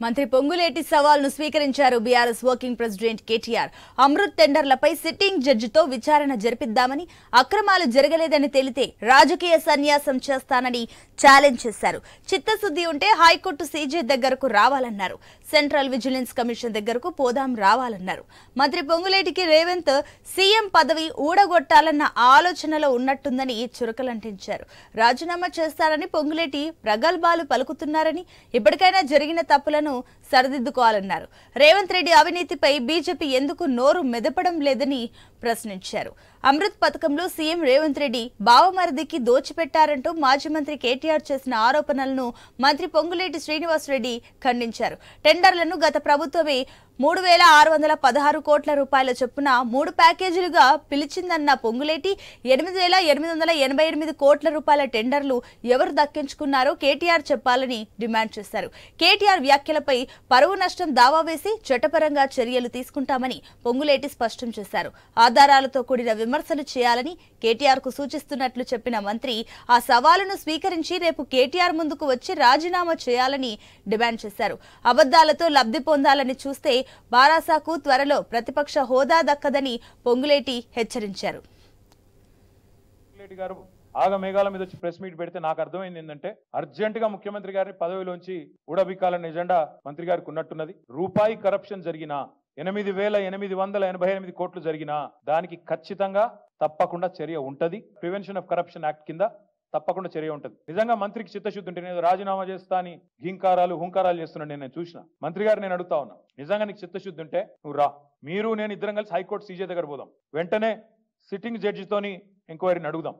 మంత్రి పొంగులేటి సవాల్ను స్వీకరించారు బీఆర్ఎస్ వర్కింగ్ ప్రెసిడెంట్ కేటీఆర్. అమృత్ టెండర్లపై సిట్టింగ్ జడ్జితో విచారణ జరిపిద్దామని, అక్రమాలు జరగలేదని తేలితే రాజకీయ సన్యాసం చేస్తానని ఛాలెంజ్ చేశారు. చిత్తశుద్ధి ఉంటే హైకోర్టు సీజే దగ్గరకు రావాలన్నారు. సెంట్రల్ విజిలెన్స్ కమిషన్ దగ్గరకు పోదాం రావాలన్నారు. మంత్రి పొంగులేటికి రేవంత్ సీఎం పదవి ఊడగొట్టాలన్న ఆలోచనలో ఉన్నట్టుందని చురకలంటించారు. రాజీనామా చేస్తారని పొంగులేటి ప్రగల్భాలు పలుకుతున్నారని, ఇప్పటికైనా జరిగిన తప్పులను సరిదిద్దుకోవాలన్నారు. రేవంత్ రెడ్డి అవినీతిపై బీజేపీ ఎందుకు నోరు మెదపడం లేదని ప్రశ్నించారు. అమృత్ పథకంలో సీఎం రేవంత్ రెడ్డి బావమరిదికి దోచిపెట్టారంటూ మాజీ మంత్రి కేటీఆర్ చేసిన ఆరోపణలను మంత్రి పొంగులేటి శ్రీనివాసరెడ్డి ఖండించారు. టెండర్లను గత ప్రభుత్వమే 3,616 కోట్ల రూపాయల చొప్పున 3 ప్యాకేజీలుగా పిలిచిందన్న పొంగులేటి 8,888 కోట్ల రూపాయల టెండర్లు ఎవరు దక్కించుకున్నారో కేటీఆర్ చెప్పాలని డిమాండ్ చేశారు. కేటీఆర్ వ్యాఖ్యలపై పరువు నష్టం దావా వేసి చట్టపరంగా చర్యలు తీసుకుంటామని పొంగులేటి స్పష్టం చేశారు. ఆధారాలతో కూడిన విమర్శలు చేయాలని కేటీఆర్ కు సూచిస్తున్నట్లు చెప్పిన మంత్రి ఆ సవాలును స్వీకరించి రేపు కేటీఆర్ ముందుకు వచ్చి రాజీనామా చేయాలని డిమాండ్ చేశారు. అబద్దాలతో లబ్ధి పొందాలని చూస్తే బారాసాకు త్వరలో ప్రతిపక్ష హోదా దక్కదని పొంగులేటి హెచ్చరించారు. ఆగమేఘాల మీద వచ్చి ప్రెస్ మీట్ పెడితే నాకు అర్థమైంది ఏంటంటే అర్జెంట్ గా ముఖ్యమంత్రి గారిని పదవిలోంచి ఊడబిక్కాలన్న ఎజెండా మంత్రి గారికి ఉన్నట్టున్నది. రూపాయి కరప్షన్ జరిగినా 8,888 కోట్లు జరిగినా దానికి ఖచ్చితంగా తప్పకుండా చర్య ఉంటది. ప్రివెన్షన్ ఆఫ్ కరప్షన్ యాక్ట్ కింద తప్పకుండా చర్య ఉంటది. నిజంగా మంత్రికి చిత్తశుద్ధి ఉంటే నేను రాజీనామా చేస్తా అని హుంకారాలు చేస్తున్నాను. నేను చూసిన మంత్రి గారు నేను అడుగుతా ఉన్నా, నిజంగా నీకు చిత్తశుద్ధి ఉంటే నువ్వు రా, మీరు నేను ఇద్దరం కలిసి హైకోర్టు సీజే దగ్గర పోదాం, వెంటనే సిట్టింగ్ జడ్జితోని ఎంక్వైరీని అడుగుదాం.